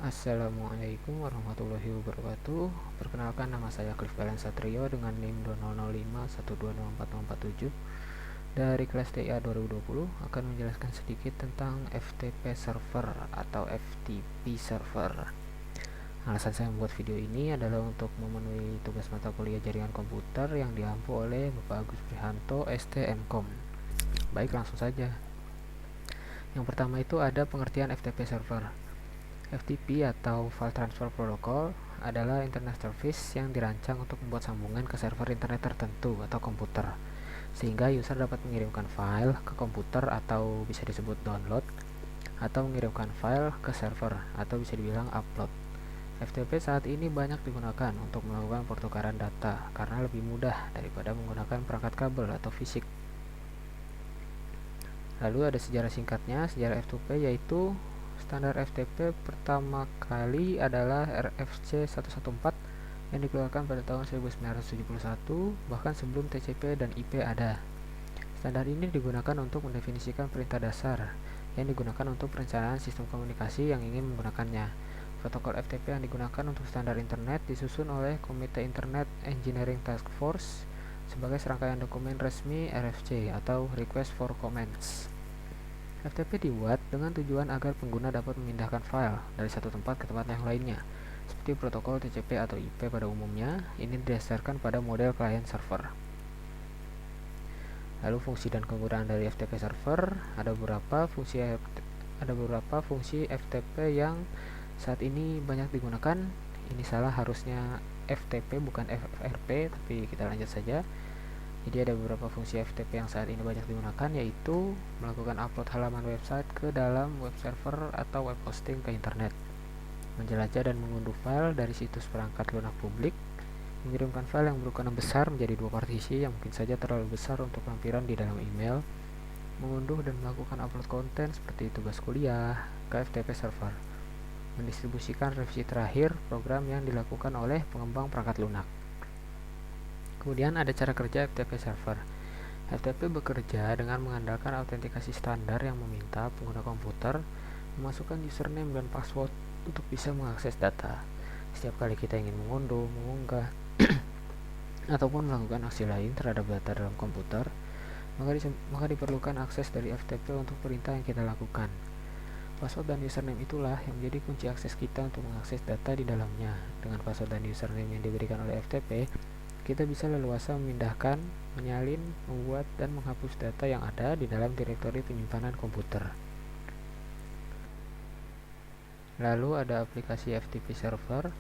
Assalamualaikum warahmatullahi wabarakatuh. Perkenalkan, nama saya Cliff Kalian Satrio dengan NIM 2005122447 dari kelas TIA 2020 akan menjelaskan sedikit tentang FTP server atau FTP server. Alasan saya membuat video ini adalah untuk memenuhi tugas mata kuliah jaringan komputer yang diampu oleh Bapak Agus Prihanto STMkom. Baik, langsung saja. Yang pertama itu ada pengertian FTP server. FTP atau File Transfer Protocol adalah Internet Service yang dirancang untuk membuat sambungan ke server internet tertentu atau komputer, sehingga user dapat mengirimkan file ke komputer atau bisa disebut download, atau mengirimkan file ke server atau bisa dibilang upload. FTP saat ini banyak digunakan untuk melakukan pertukaran data karena lebih mudah daripada menggunakan perangkat kabel atau fisik. Lalu ada sejarah singkatnya. Sejarah FTP yaitu standar FTP pertama kali adalah RFC 114 yang dikeluarkan pada tahun 1971, bahkan sebelum TCP dan IP ada. Standar ini digunakan untuk mendefinisikan perintah dasar yang digunakan untuk perencanaan sistem komunikasi yang ingin menggunakannya. Protokol FTP yang digunakan untuk standar internet disusun oleh Komite Internet Engineering Task Force sebagai serangkaian dokumen resmi RFC atau Request for Comments. FTP dibuat dengan tujuan agar pengguna dapat memindahkan file dari satu tempat ke tempat yang lainnya. Seperti protokol TCP atau IP pada umumnya, ini didasarkan pada model client server. Lalu fungsi dan kegunaan dari FTP server, ada beberapa fungsi FTP yang saat ini banyak digunakan. Ini salah, harusnya FTP bukan FRP, tapi kita lanjut saja. Jadi ada beberapa fungsi FTP yang saat ini banyak digunakan, yaitu melakukan upload halaman website ke dalam web server atau web hosting ke internet, menjelajah dan mengunduh file dari situs perangkat lunak publik, mengirimkan file yang berukuran besar menjadi dua partisi yang mungkin saja terlalu besar untuk lampiran di dalam email, mengunduh dan melakukan upload konten seperti tugas kuliah ke FTP server, mendistribusikan revisi terakhir program yang dilakukan oleh pengembang perangkat lunak. Kemudian ada cara kerja FTP server. FTP bekerja dengan mengandalkan autentikasi standar yang meminta pengguna komputer memasukkan username dan password untuk bisa mengakses data. Setiap kali kita ingin mengunduh, mengunggah, ataupun melakukan aksi lain terhadap data dalam komputer, maka diperlukan akses dari FTP untuk perintah yang kita lakukan. Password dan username itulah yang menjadi kunci akses kita untuk mengakses data di dalamnya. Dengan password dan username yang diberikan oleh FTP, kita bisa leluasa memindahkan, menyalin, membuat, dan menghapus data yang ada di dalam direktori penyimpanan komputer. Lalu ada aplikasi FTP server.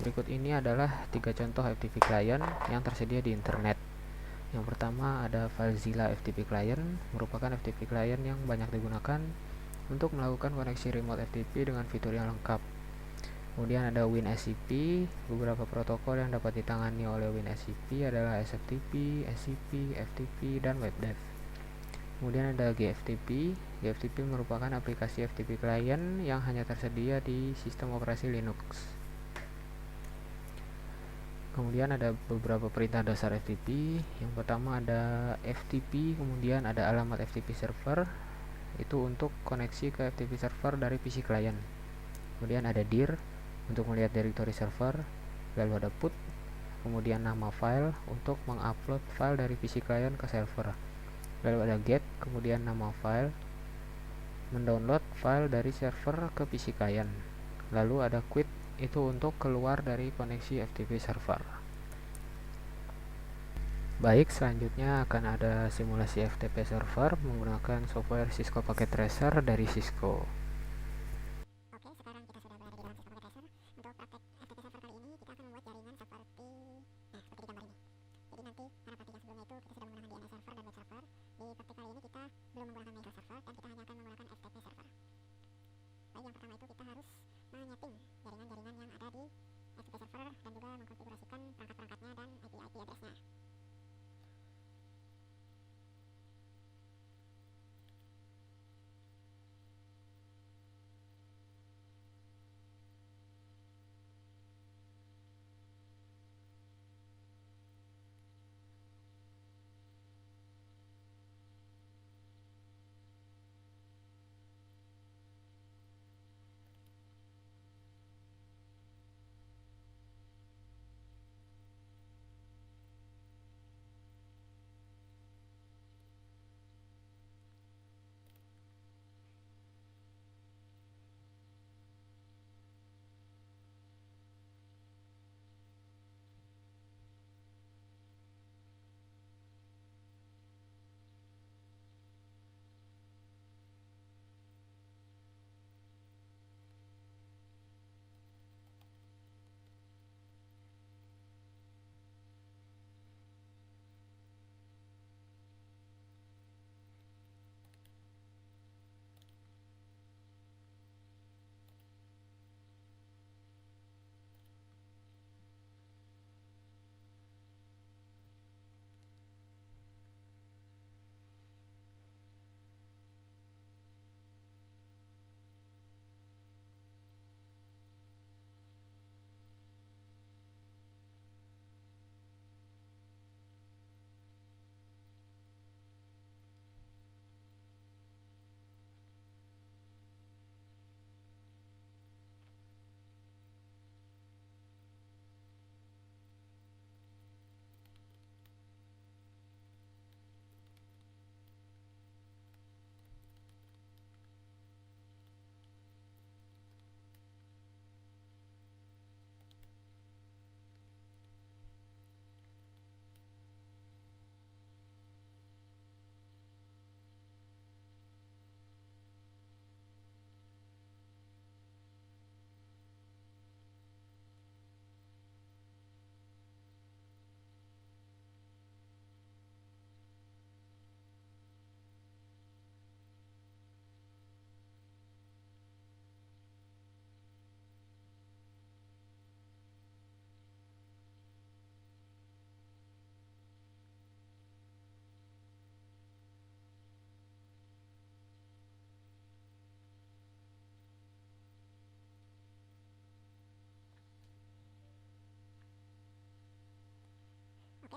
Berikut ini adalah 3 contoh FTP client yang tersedia di internet. Yang pertama ada FileZilla FTP client, merupakan FTP client yang banyak digunakan untuk melakukan koneksi remote FTP dengan fitur yang lengkap. Kemudian ada WinSCP. Beberapa protokol yang dapat ditangani oleh WinSCP adalah SFTP, SCP, FTP, dan WebDev. Kemudian ada GFTP. GFTP merupakan aplikasi FTP client yang hanya tersedia di sistem operasi Linux. Kemudian ada beberapa perintah dasar FTP. Yang pertama ada FTP, kemudian ada alamat FTP server, itu untuk koneksi ke FTP server dari PC client. Kemudian ada dir untuk melihat directory server, lalu ada put, kemudian nama file untuk mengupload file dari PC client ke server, lalu ada get, kemudian nama file, mendownload file dari server ke PC client, lalu ada quit, itu untuk keluar dari koneksi FTP server. Baik, selanjutnya akan ada simulasi FTP server menggunakan software Cisco Packet Tracer dari Cisco.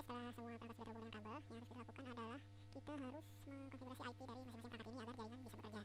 setelah semua perangkat sudah terhubung dengan kabel, yang harus kita lakukan adalah kita harus mengkonfigurasi IP dari masing-masing perangkat ini agar jaringan bisa bekerja.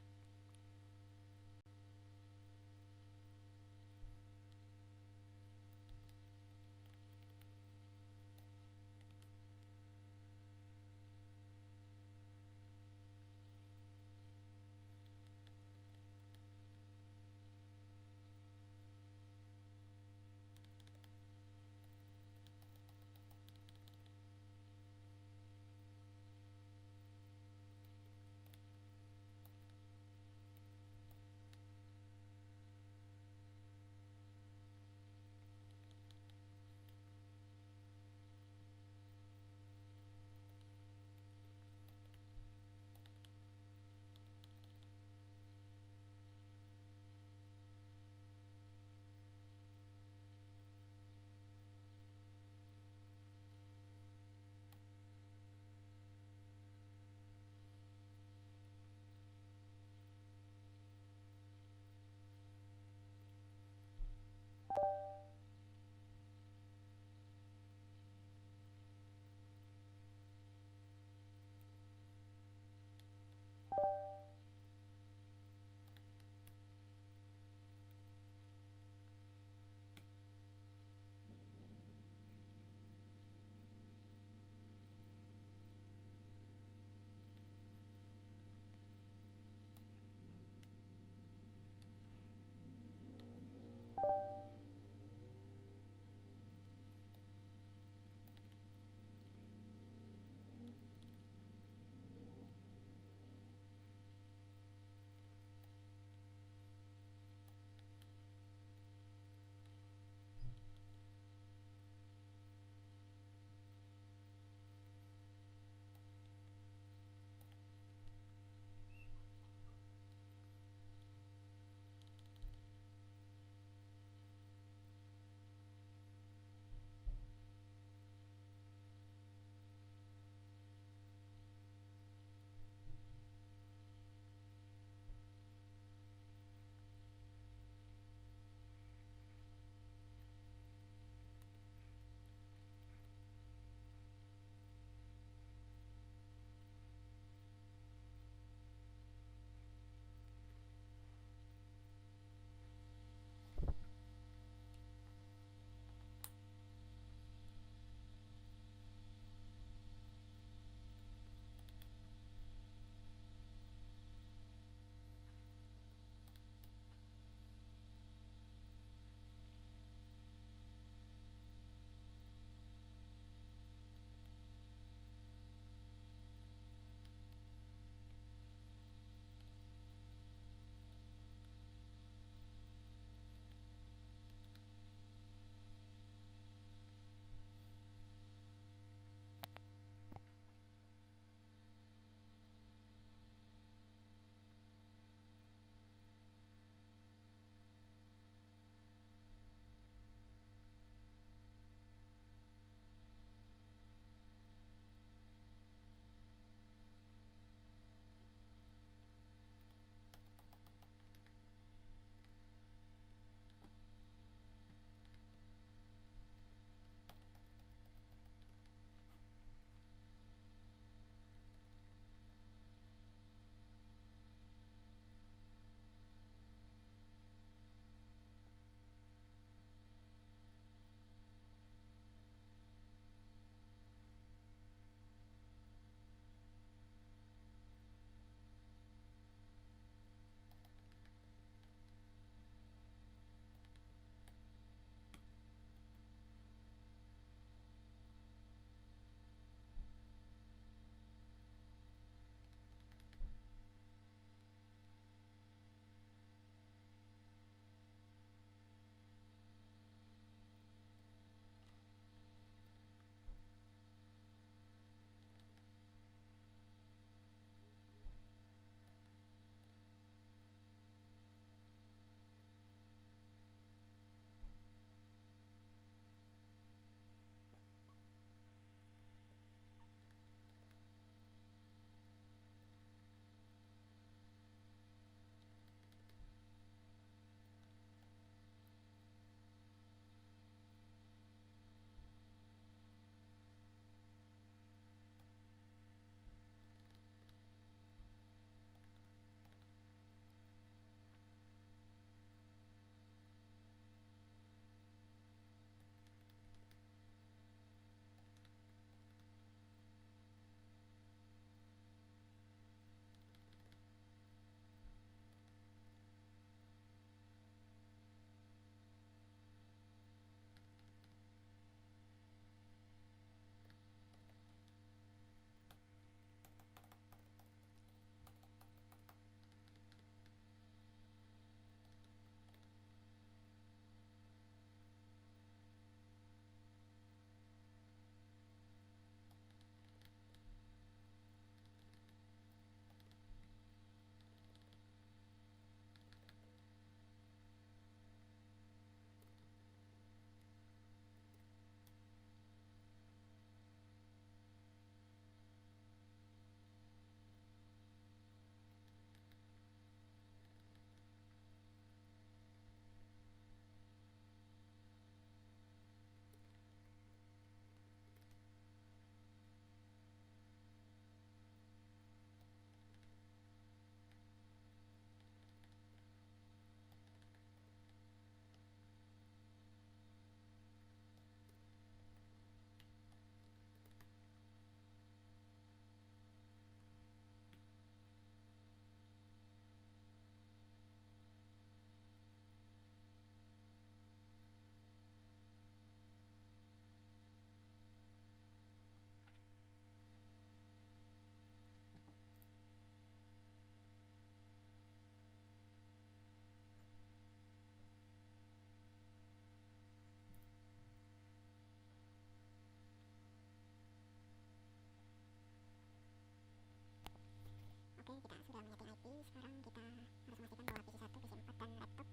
kita sudah menyetting IP. Sekarang kita harus memastikan bahwa PC 1, PC 4, dan laptop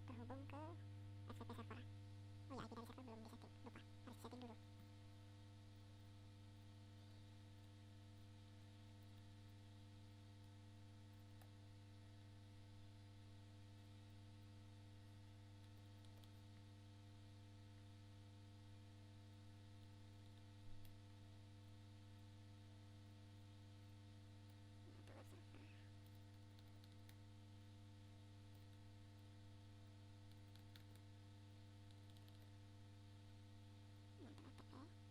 terhubung ke FTP server. Oh ya, IP dari server belum disetting, lupa, harus disetting dulu. Itu web server. Untuk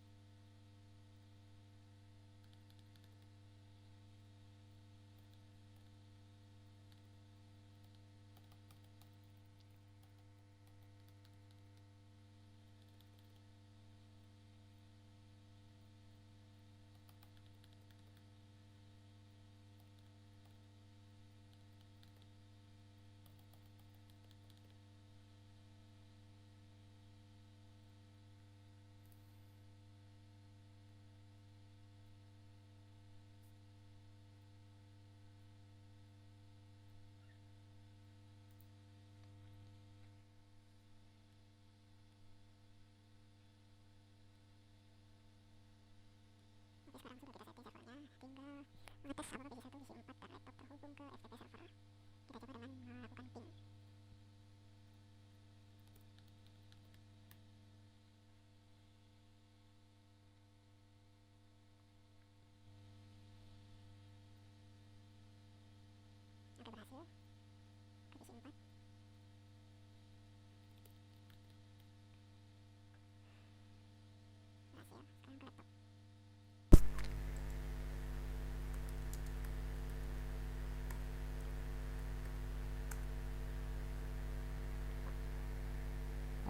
FTP. Oke, sekarang sudah kita setting servernya, tinggal mengetes apakah PC 1, PC 4, dan laptop terhubung ke FTP server. Kita coba dengan melakukan ping. Oke, berhasil. Ke PC 4. Berhasil. Sekarang ke laptop.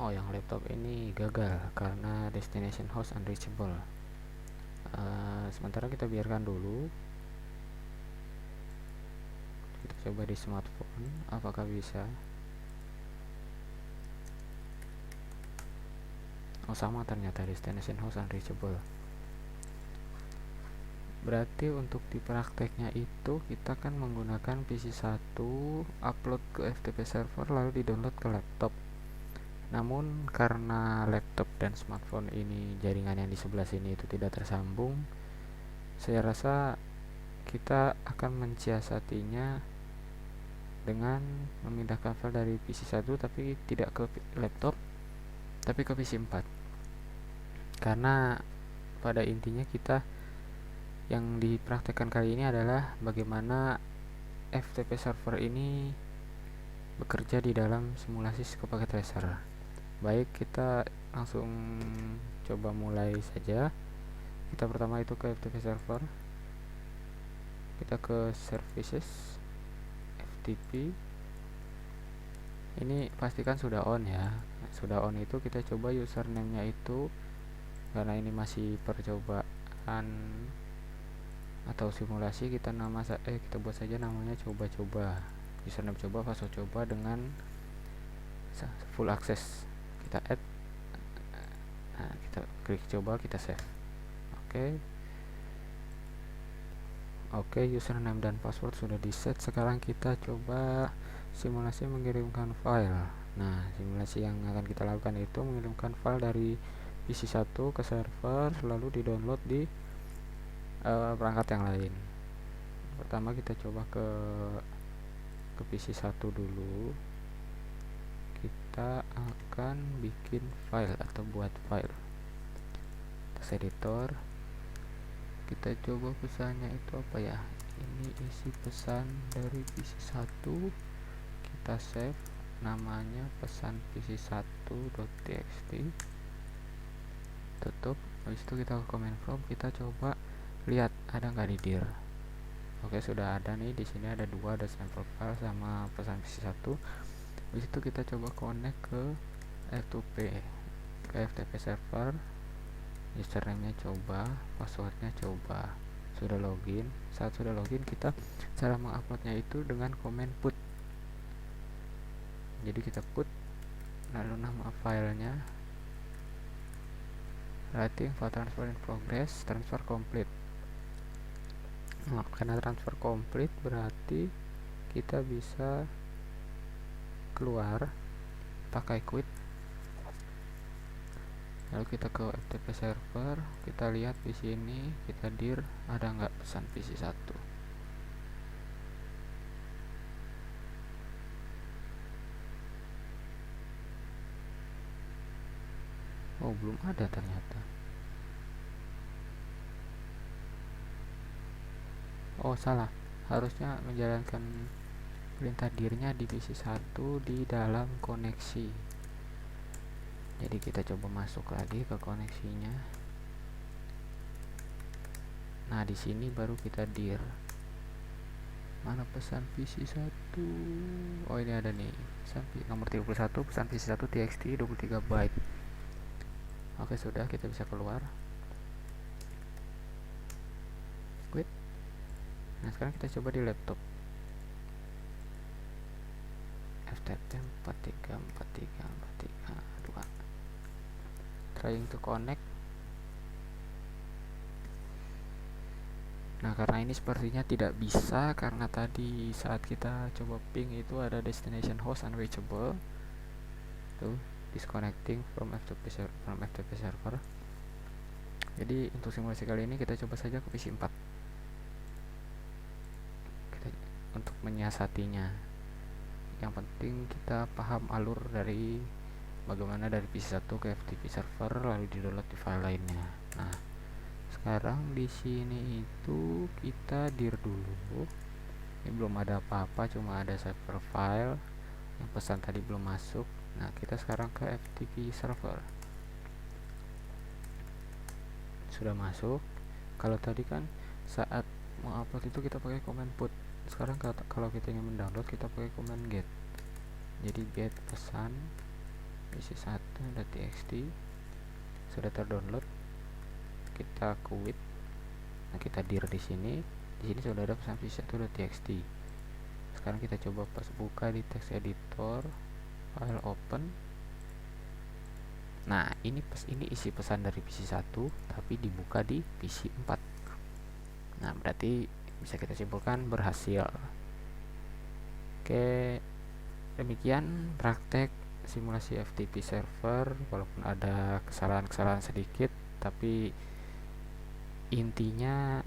Oh, yang laptop ini gagal karena destination host unreachable. Sementara kita biarkan dulu. Kita coba di smartphone, apakah bisa? Oh, sama ternyata, destination host unreachable. Berarti untuk di prakteknya itu kita kan menggunakan PC 1, upload ke FTP server, lalu di-download ke laptop. Namun karena laptop dan smartphone ini jaringan yang di sebelah sini itu tidak tersambung, saya rasa kita akan mensiasatinya dengan memindahkan file dari PC 1 tapi tidak ke laptop, tapi ke PC 4. Karena pada intinya kita yang dipraktekkan kali ini adalah bagaimana FTP server ini bekerja di dalam simulasi packet tracer. Baik, kita langsung coba mulai saja. Kita pertama itu ke FTP server, kita ke services, FTP. Ini pastikan sudah on ya. Sudah on itu kita coba username-nya itu, karena ini masih percobaan atau simulasi, kita buat saja namanya coba-coba. Username coba, password coba dengan full access. Kita add, nah, kita klik coba, kita save. Oke, username dan password sudah di set. Sekarang kita coba simulasi mengirimkan file. Nah, simulasi yang akan kita lakukan itu mengirimkan file dari PC 1 ke server, lalu di-download di perangkat yang lain. Pertama kita coba ke PC 1 dulu. Kita akan bikin file atau buat file. Text editor. Kita coba pesannya itu apa ya? Ini isi pesan dari PC 1. Kita save, namanya pesan pc1.txt. Tutup. Habis itu kita ke command prompt, kita coba lihat ada nggak di dir. Oke, sudah ada nih. Di sini ada dua, ada sample file sama pesan PC 1. Habis itu kita coba connect ke F2P, ke FTP server. Username-nya coba, passwordnya coba. Sudah login. Saat sudah login, kita cara menguploadnya itu dengan command put. Jadi kita put, lalu nama filenya, writing file transfer in progress, transfer complete. Nah, karena transfer complete berarti berarti kita bisa keluar pakai quit, lalu kita ke FTP server, kita lihat di sini, kita dir ada nggak pesan PC1. Oh, belum ada ternyata. Oh, salah, harusnya menjalankan perintah dirnya di PC1 di dalam koneksi. Jadi kita coba masuk lagi ke koneksinya. Nah, di sini baru kita dir. Mana pesan PC1? Oh, ini ada nih. Pesan nomor 31, pesan PC1 TXT 23 byte. Oke, sudah, kita bisa keluar. Quit. Nah, sekarang kita coba di laptop. FTP 434343 2. Trying to connect. Nah, karena ini sepertinya tidak bisa karena tadi saat kita coba ping itu ada destination host unreachable. Tuh, disconnecting from FTP server. Jadi untuk simulasi kali ini kita coba saja ke PC 4 untuk menyiasatinya. Yang penting kita paham alur dari bagaimana dari PC1 ke FTP server lalu di-download di file lainnya. Nah, sekarang di sini itu kita dir dulu. Ini belum ada apa-apa, cuma ada server file. Yang pesan tadi belum masuk. Nah, kita sekarang ke FTP server. Sudah masuk. Kalau tadi kan saat mau upload itu kita pakai command put. Sekarang kalau kita ingin mendownload kita pakai command get. Jadi get pesan pc1.txt sudah terdownload. Kita quit. Nah, kita dir di sini. Di sini sudah ada pesan pc1.txt. Sekarang kita coba pas buka di text editor, file open. Nah, ini isi pesan dari PC1 tapi dibuka di PC4. Nah, berarti bisa kita simpulkan berhasil. Oke, demikian praktek simulasi FTP server, walaupun ada kesalahan-kesalahan sedikit tapi intinya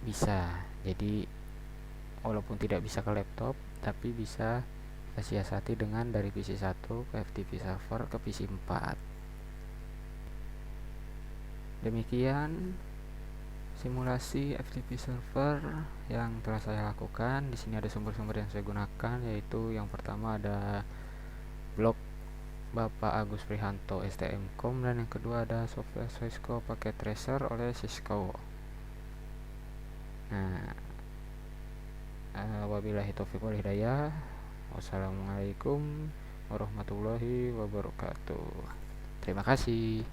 bisa. Jadi walaupun tidak bisa ke laptop tapi bisa kita siasati dengan dari PC1 ke FTP server ke PC4. Demikian simulasi FTP server yang telah saya lakukan. Di sini ada sumber-sumber yang saya gunakan, yaitu yang pertama ada blog Bapak Agus Prihanto STM.com, dan yang kedua ada software Cisco Packet Tracer oleh Cisco. Nah, wabillahi taufiq wal hidayah. Wassalamualaikum warahmatullahi wabarakatuh. Terima kasih.